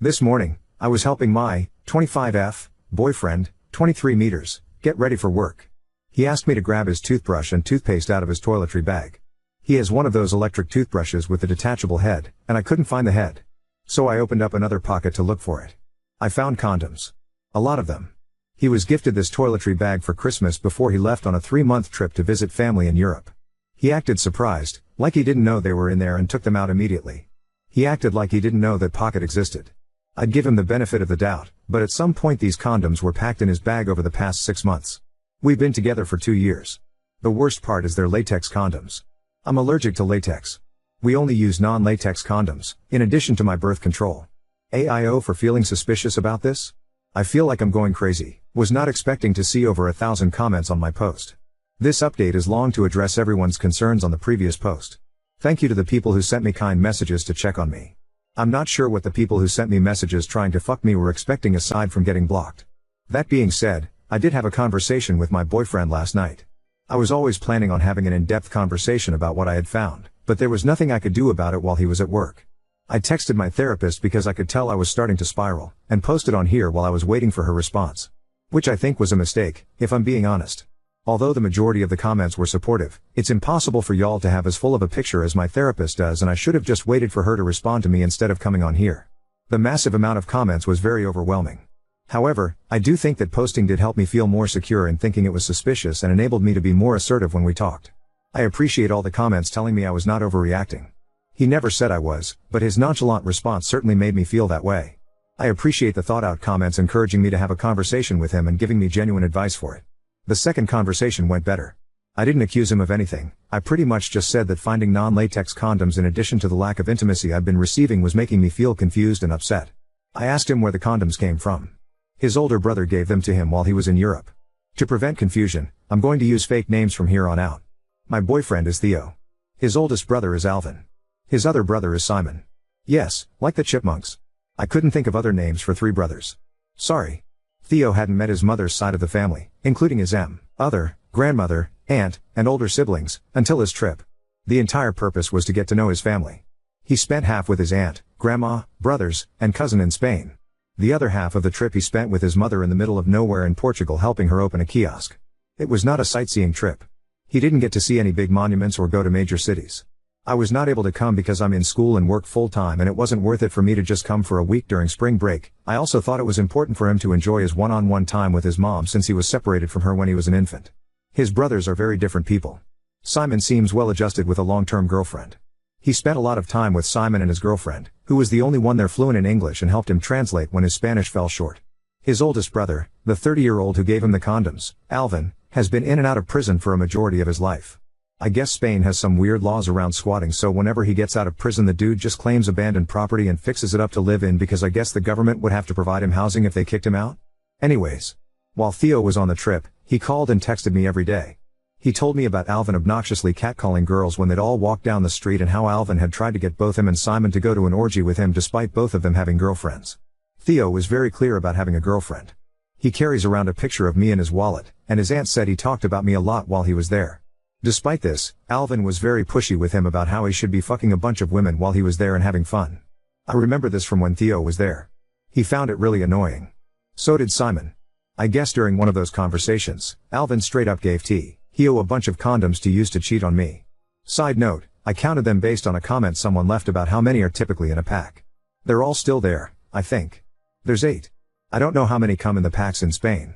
This morning, I was helping my 25F boyfriend, 23 meters, get ready for work. He asked me to grab his toothbrush and toothpaste out of his toiletry bag. He has one of those electric toothbrushes with a detachable head, and I couldn't find the head. So I opened up another pocket to look for it. I found condoms. A lot of them. He was gifted this toiletry bag for Christmas before he left on a 3-month trip to visit family in Europe. He acted surprised, like he didn't know they were in there, and took them out immediately. He acted like he didn't know that pocket existed. I'd give him the benefit of the doubt, but at some point these condoms were packed in his bag over the past 6 months. We've been together for 2 years. The worst part is they're latex condoms. I'm allergic to latex. We only use non-latex condoms, in addition to my birth control. AIO for feeling suspicious about this? I feel like I'm going crazy. Was not expecting to see over 1,000 comments on my post. This update is long to address everyone's concerns on the previous post. Thank you to the people who sent me kind messages to check on me. I'm not sure what the people who sent me messages trying to fuck me were expecting aside from getting blocked. That being said, I did have a conversation with my boyfriend last night. I was always planning on having an in-depth conversation about what I had found, but there was nothing I could do about it while he was at work. I texted my therapist because I could tell I was starting to spiral, and posted on here while I was waiting for her response. Which I think was a mistake, if I'm being honest. Although the majority of the comments were supportive, it's impossible for y'all to have as full of a picture as my therapist does, and I should have just waited for her to respond to me instead of coming on here. The massive amount of comments was very overwhelming. However, I do think that posting did help me feel more secure in thinking it was suspicious and enabled me to be more assertive when we talked. I appreciate all the comments telling me I was not overreacting. He never said I was, but his nonchalant response certainly made me feel that way. I appreciate the thought-out comments encouraging me to have a conversation with him and giving me genuine advice for it. The second conversation went better. I didn't accuse him of anything. I pretty much just said that finding non-latex condoms in addition to the lack of intimacy I'd been receiving was making me feel confused and upset. I asked him where the condoms came from. His older brother gave them to him while he was in Europe. To prevent confusion, I'm going to use fake names from here on out. My boyfriend is Theo. His oldest brother is Alvin. His other brother is Simon. Yes, like the Chipmunks. I couldn't think of other names for 3 brothers. Sorry. Theo hadn't met his mother's side of the family, including his other, grandmother, aunt, and older siblings, until his trip. The entire purpose was to get to know his family. He spent half with his aunt, grandma, brothers, and cousin in Spain. The other half of the trip he spent with his mother in the middle of nowhere in Portugal, helping her open a kiosk. It was not a sightseeing trip. He didn't get to see any big monuments or go to major cities. I was not able to come because I'm in school and work full-time, and it wasn't worth it for me to just come for a week during spring break. I also thought it was important for him to enjoy his one-on-one time with his mom since he was separated from her when he was an infant. His brothers are very different people. Simon seems well adjusted with a long-term girlfriend. He spent a lot of time with Simon and his girlfriend, who was the only one there fluent in English and helped him translate when his Spanish fell short. His oldest brother, the 30-year-old who gave him the condoms, Alvin, has been in and out of prison for a majority of his life. I guess Spain has some weird laws around squatting, so whenever he gets out of prison the dude just claims abandoned property and fixes it up to live in because I guess the government would have to provide him housing if they kicked him out? Anyways. While Theo was on the trip, he called and texted me every day. He told me about Alvin obnoxiously catcalling girls when they'd all walk down the street, and how Alvin had tried to get both him and Simon to go to an orgy with him despite both of them having girlfriends. Theo was very clear about having a girlfriend. He carries around a picture of me in his wallet, and his aunt said he talked about me a lot while he was there. Despite this, Alvin was very pushy with him about how he should be fucking a bunch of women while he was there and having fun. I remember this from when Theo was there. He found it really annoying. So did Simon. I guess during one of those conversations, Alvin straight up gave Theo a bunch of condoms to use to cheat on me. Side note, I counted them based on a comment someone left about how many are typically in a pack. They're all still there, I think. There's 8. I don't know how many come in the packs in Spain.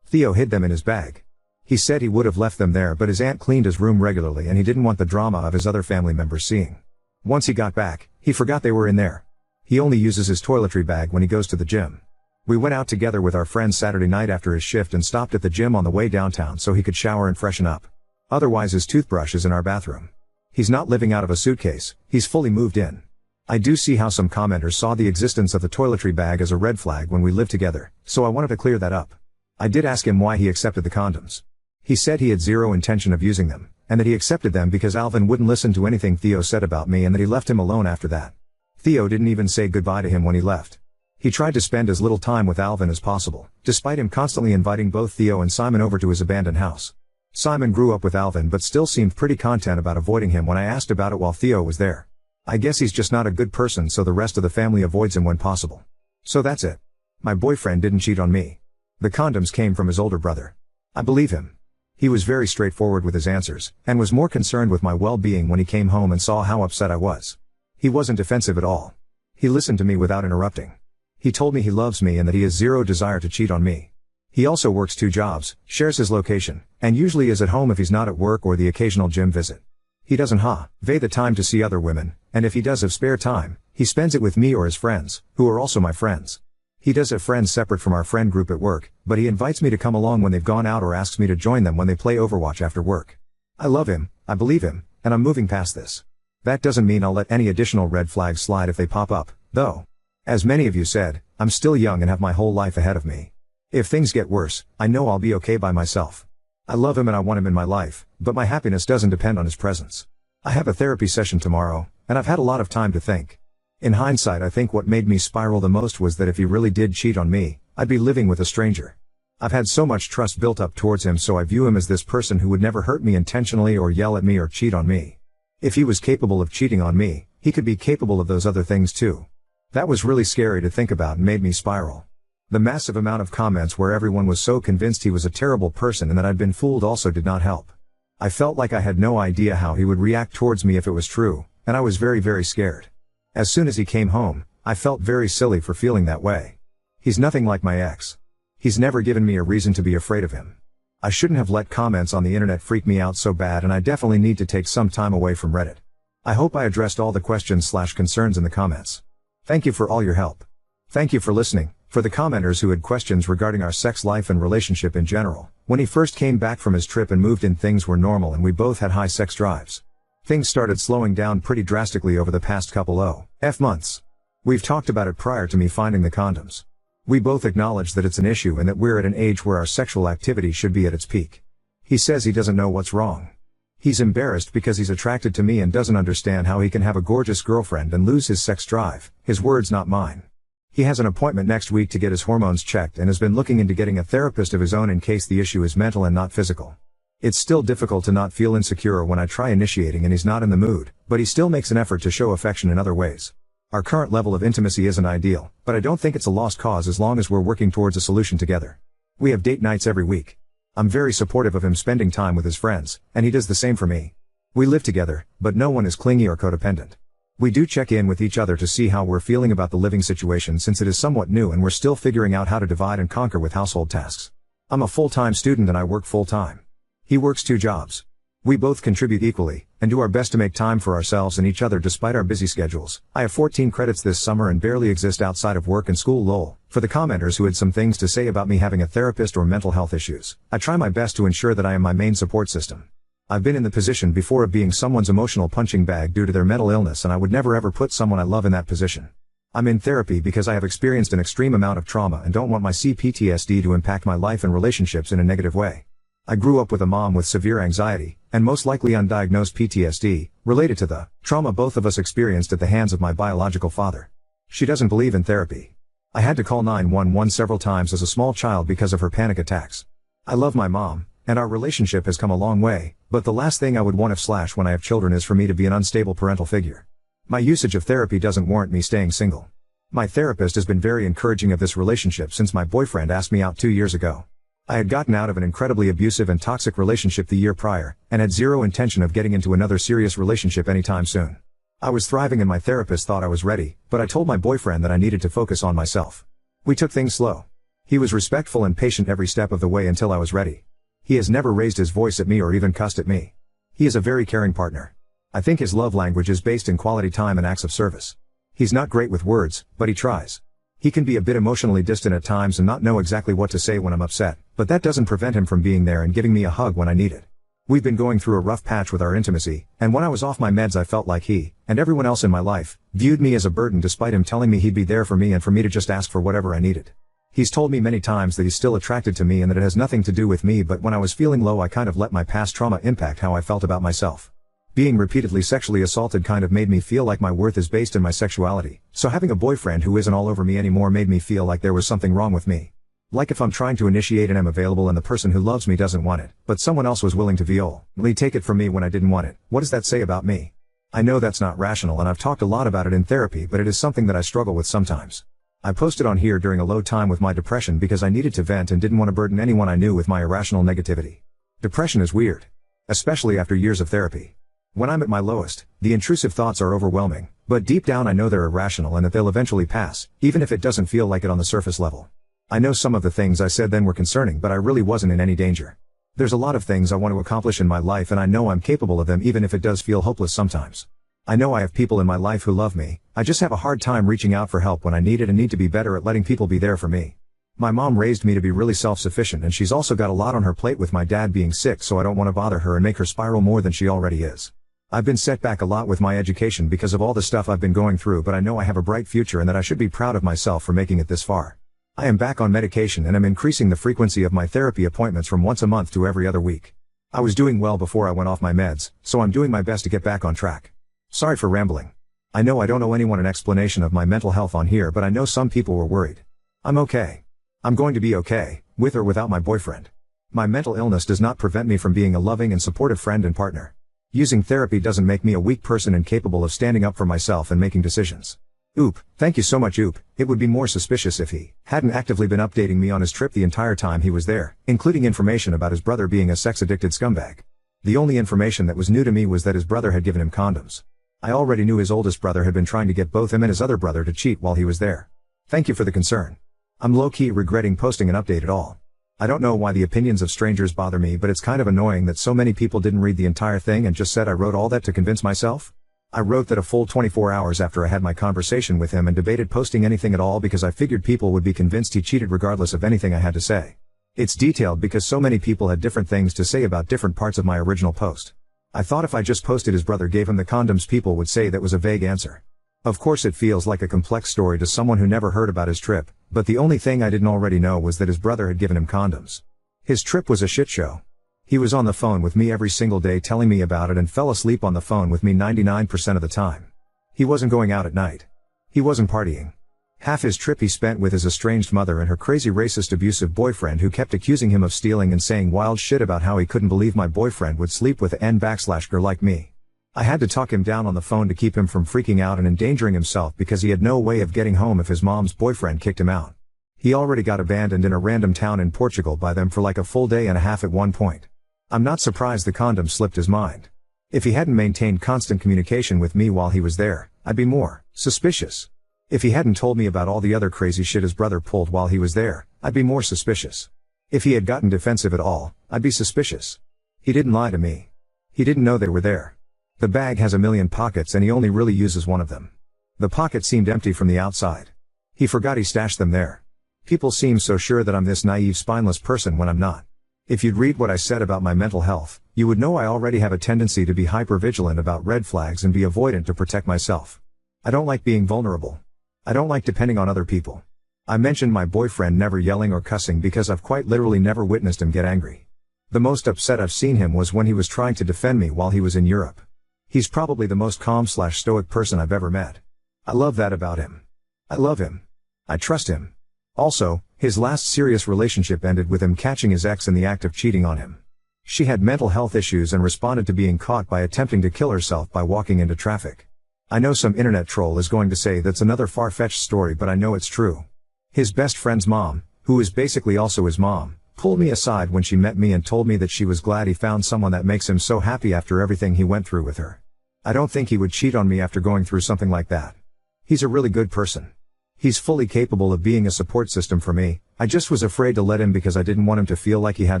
Theo hid them in his bag. He said he would have left them there, but his aunt cleaned his room regularly and he didn't want the drama of his other family members seeing. Once he got back, he forgot they were in there. He only uses his toiletry bag when he goes to the gym. We went out together with our friends Saturday night after his shift and stopped at the gym on the way downtown so he could shower and freshen up. Otherwise his toothbrush is in our bathroom. He's not living out of a suitcase, he's fully moved in. I do see how some commenters saw the existence of the toiletry bag as a red flag when we lived together, so I wanted to clear that up. I did ask him why he accepted the condoms. He said he had zero intention of using them, and that he accepted them because Alvin wouldn't listen to anything Theo said about me and that he left him alone after that. Theo didn't even say goodbye to him when he left. He tried to spend as little time with Alvin as possible, despite him constantly inviting both Theo and Simon over to his abandoned house. Simon grew up with Alvin but still seemed pretty content about avoiding him when I asked about it while Theo was there. I guess he's just not a good person, so the rest of the family avoids him when possible. So that's it. My boyfriend didn't cheat on me. The condoms came from his older brother. I believe him. He was very straightforward with his answers, and was more concerned with my well-being when he came home and saw how upset I was. He wasn't defensive at all. He listened to me without interrupting. He told me he loves me and that he has zero desire to cheat on me. He also works 2 jobs, shares his location, and usually is at home if he's not at work or the occasional gym visit. He doesn't have the time to see other women, and if he does have spare time, he spends it with me or his friends, who are also my friends. He does have friends separate from our friend group at work, but he invites me to come along when they've gone out or asks me to join them when they play Overwatch after work. I love him, I believe him, and I'm moving past this. That doesn't mean I'll let any additional red flags slide if they pop up, though. As many of you said, I'm still young and have my whole life ahead of me. If things get worse, I know I'll be okay by myself. I love him and I want him in my life, but my happiness doesn't depend on his presence. I have a therapy session tomorrow, and I've had a lot of time to think. In hindsight, I think what made me spiral the most was that if he really did cheat on me, I'd be living with a stranger. I've had so much trust built up towards him, so I view him as this person who would never hurt me intentionally or yell at me or cheat on me. If he was capable of cheating on me, he could be capable of those other things too. That was really scary to think about and made me spiral. The massive amount of comments where everyone was so convinced he was a terrible person and that I'd been fooled also did not help. I felt like I had no idea how he would react towards me if it was true, and I was very, very scared. As soon as he came home, I felt very silly for feeling that way. He's nothing like my ex. He's never given me a reason to be afraid of him. I shouldn't have let comments on the internet freak me out so bad, and I definitely need to take some time away from Reddit. I hope I addressed all the questions/concerns in the comments. Thank you for all your help. Thank you for listening. For the commenters who had questions regarding our sex life and relationship in general, when he first came back from his trip and moved in, things were normal and we both had high sex drives. Things started slowing down pretty drastically over the past couple months. We've talked about it prior to me finding the condoms. We both acknowledge that it's an issue and that we're at an age where our sexual activity should be at its peak. He says he doesn't know what's wrong. He's embarrassed because he's attracted to me and doesn't understand how he can have a gorgeous girlfriend and lose his sex drive. His words, not mine. He has an appointment next week to get his hormones checked and has been looking into getting a therapist of his own in case the issue is mental and not physical. It's still difficult to not feel insecure when I try initiating and he's not in the mood, but he still makes an effort to show affection in other ways. Our current level of intimacy isn't ideal, but I don't think it's a lost cause as long as we're working towards a solution together. We have date nights every week. I'm very supportive of him spending time with his friends, and he does the same for me. We live together, but no one is clingy or codependent. We do check in with each other to see how we're feeling about the living situation since it is somewhat new and we're still figuring out how to divide and conquer with household tasks. I'm a full-time student and I work full-time. He works 2 jobs. We both contribute equally, and do our best to make time for ourselves and each other despite our busy schedules. I have 14 credits this summer and barely exist outside of work and school lol. For the commenters who had some things to say about me having a therapist or mental health issues, I try my best to ensure that I am my main support system. I've been in the position before of being someone's emotional punching bag due to their mental illness, and I would never ever put someone I love in that position. I'm in therapy because I have experienced an extreme amount of trauma and don't want my CPTSD to impact my life and relationships in a negative way. I grew up with a mom with severe anxiety, and most likely undiagnosed PTSD, related to the trauma both of us experienced at the hands of my biological father. She doesn't believe in therapy. I had to call 911 several times as a small child because of her panic attacks. I love my mom, and our relationship has come a long way, but the last thing I would want when I have children is for me to be an unstable parental figure. My usage of therapy doesn't warrant me staying single. My therapist has been very encouraging of this relationship since my boyfriend asked me out 2 years ago. I had gotten out of an incredibly abusive and toxic relationship the year prior, and had zero intention of getting into another serious relationship anytime soon. I was thriving and my therapist thought I was ready, but I told my boyfriend that I needed to focus on myself. We took things slow. He was respectful and patient every step of the way until I was ready. He has never raised his voice at me or even cussed at me. He is a very caring partner. I think his love language is based in quality time and acts of service. He's not great with words, but he tries. He can be a bit emotionally distant at times and not know exactly what to say when I'm upset, but that doesn't prevent him from being there and giving me a hug when I need it. We've been going through a rough patch with our intimacy, and when I was off my meds I felt like he, and everyone else in my life, viewed me as a burden despite him telling me he'd be there for me and for me to just ask for whatever I needed. He's told me many times that he's still attracted to me and that it has nothing to do with me, but when I was feeling low I kind of let my past trauma impact how I felt about myself. Being repeatedly sexually assaulted kind of made me feel like my worth is based in my sexuality, so having a boyfriend who isn't all over me anymore made me feel like there was something wrong with me. Like if I'm trying to initiate and am available and the person who loves me doesn't want it, but someone else was willing to violently take it from me when I didn't want it, what does that say about me? I know that's not rational and I've talked a lot about it in therapy, but it is something that I struggle with sometimes. I posted on here during a low time with my depression because I needed to vent and didn't want to burden anyone I knew with my irrational negativity. Depression is weird. Especially after years of therapy. When I'm at my lowest, the intrusive thoughts are overwhelming, but deep down I know they're irrational and that they'll eventually pass, even if it doesn't feel like it on the surface level. I know some of the things I said then were concerning, but I really wasn't in any danger. There's a lot of things I want to accomplish in my life and I know I'm capable of them even if it does feel hopeless sometimes. I know I have people in my life who love me, I just have a hard time reaching out for help when I need it and need to be better at letting people be there for me. My mom raised me to be really self-sufficient and she's also got a lot on her plate with my dad being sick, so I don't want to bother her and make her spiral more than she already is. I've been set back a lot with my education because of all the stuff I've been going through, but I know I have a bright future and that I should be proud of myself for making it this far. I am back on medication and I'm increasing the frequency of my therapy appointments from once a month to every other week. I was doing well before I went off my meds, so I'm doing my best to get back on track. Sorry for rambling. I know I don't owe anyone an explanation of my mental health on here, but I know some people were worried. I'm okay. I'm going to be okay, with or without my boyfriend. My mental illness does not prevent me from being a loving and supportive friend and partner. Using therapy doesn't make me a weak person incapable of standing up for myself and making decisions. Oop, thank you so much Oop. It would be more suspicious if he hadn't actively been updating me on his trip the entire time he was there, including information about his brother being a sex-addicted scumbag. The only information that was new to me was that his brother had given him condoms. I already knew his oldest brother had been trying to get both him and his other brother to cheat while he was there. Thank you for the concern. I'm low-key regretting posting an update at all. I don't know why the opinions of strangers bother me, but it's kind of annoying that so many people didn't read the entire thing and just said I wrote all that to convince myself. I wrote that a full 24 hours after I had my conversation with him and debated posting anything at all because I figured people would be convinced he cheated regardless of anything I had to say. It's detailed because so many people had different things to say about different parts of my original post. I thought if I just posted his brother gave him the condoms, people would say that was a vague answer. Of course it feels like a complex story to someone who never heard about his trip, but the only thing I didn't already know was that his brother had given him condoms. His trip was a shit show. He was on the phone with me every single day telling me about it and fell asleep on the phone with me 99% of the time. He wasn't going out at night. He wasn't partying. Half his trip he spent with his estranged mother and her crazy racist abusive boyfriend who kept accusing him of stealing and saying wild shit about how he couldn't believe my boyfriend would sleep with a n/girl like me. I had to talk him down on the phone to keep him from freaking out and endangering himself because he had no way of getting home if his mom's boyfriend kicked him out. He already got abandoned in a random town in Portugal by them for like a full day and a half at one point. I'm not surprised the condom slipped his mind. If he hadn't maintained constant communication with me while he was there, I'd be more suspicious. If he hadn't told me about all the other crazy shit his brother pulled while he was there, I'd be more suspicious. If he had gotten defensive at all, I'd be suspicious. He didn't lie to me. He didn't know they were there. The bag has a million pockets and he only really uses one of them. The pocket seemed empty from the outside. He forgot he stashed them there. People seem so sure that I'm this naive, spineless person when I'm not. If you'd read what I said about my mental health, you would know I already have a tendency to be hypervigilant about red flags and be avoidant to protect myself. I don't like being vulnerable. I don't like depending on other people. I mentioned my boyfriend never yelling or cussing because I've quite literally never witnessed him get angry. The most upset I've seen him was when he was trying to defend me while he was in Europe. He's probably the most calm/stoic person I've ever met. I love that about him. I love him. I trust him. Also, his last serious relationship ended with him catching his ex in the act of cheating on him. She had mental health issues and responded to being caught by attempting to kill herself by walking into traffic. I know some internet troll is going to say that's another far-fetched story, but I know it's true. His best friend's mom, who is basically also his mom, pulled me aside when she met me and told me that she was glad he found someone that makes him so happy after everything he went through with her. I don't think he would cheat on me after going through something like that. He's a really good person. He's fully capable of being a support system for me. I just was afraid to let him because I didn't want him to feel like he had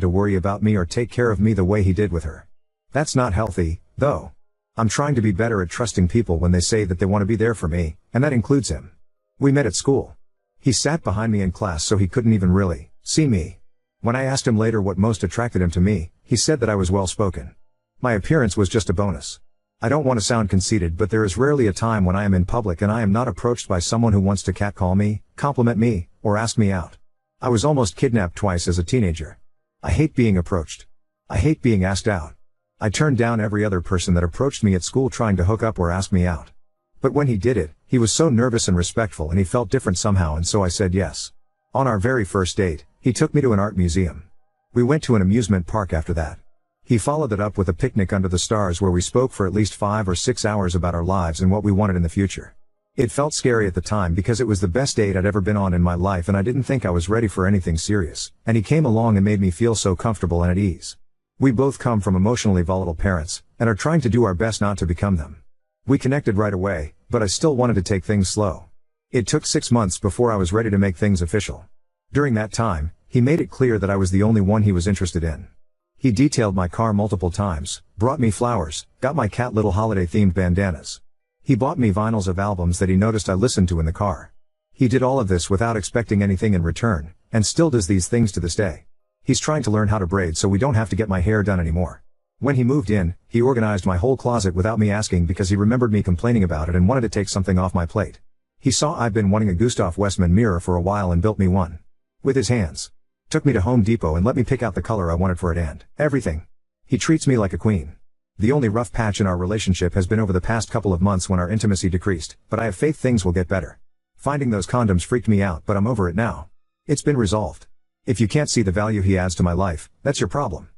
to worry about me or take care of me the way he did with her. That's not healthy, though. I'm trying to be better at trusting people when they say that they want to be there for me, and that includes him. We met at school. He sat behind me in class so he couldn't even really see me. When I asked him later what most attracted him to me, he said that I was well-spoken. My appearance was just a bonus. I don't want to sound conceited, but there is rarely a time when I am in public and I am not approached by someone who wants to catcall me, compliment me, or ask me out. I was almost kidnapped twice as a teenager. I hate being approached. I hate being asked out. I turned down every other person that approached me at school trying to hook up or ask me out. But when he did it, he was so nervous and respectful and he felt different somehow, and so I said yes. On our very first date, he took me to an art museum. We went to an amusement park after that. He followed it up with a picnic under the stars where we spoke for at least 5 or 6 hours about our lives and what we wanted in the future. It felt scary at the time because it was the best date I'd ever been on in my life and I didn't think I was ready for anything serious, and he came along and made me feel so comfortable and at ease. We both come from emotionally volatile parents, and are trying to do our best not to become them. We connected right away, but I still wanted to take things slow. It took 6 months before I was ready to make things official. During that time, he made it clear that I was the only one he was interested in. He detailed my car multiple times, brought me flowers, got my cat little holiday-themed bandanas. He bought me vinyls of albums that he noticed I listened to in the car. He did all of this without expecting anything in return, and still does these things to this day. He's trying to learn how to braid so we don't have to get my hair done anymore. When he moved in, he organized my whole closet without me asking because he remembered me complaining about it and wanted to take something off my plate. He saw I've been wanting a Gustav Westman mirror for a while and built me one. With his hands. Took me to Home Depot and let me pick out the color I wanted for it and everything. He treats me like a queen. The only rough patch in our relationship has been over the past couple of months when our intimacy decreased, but I have faith things will get better. Finding those condoms freaked me out, but I'm over it now. It's been resolved. If you can't see the value he adds to my life, that's your problem.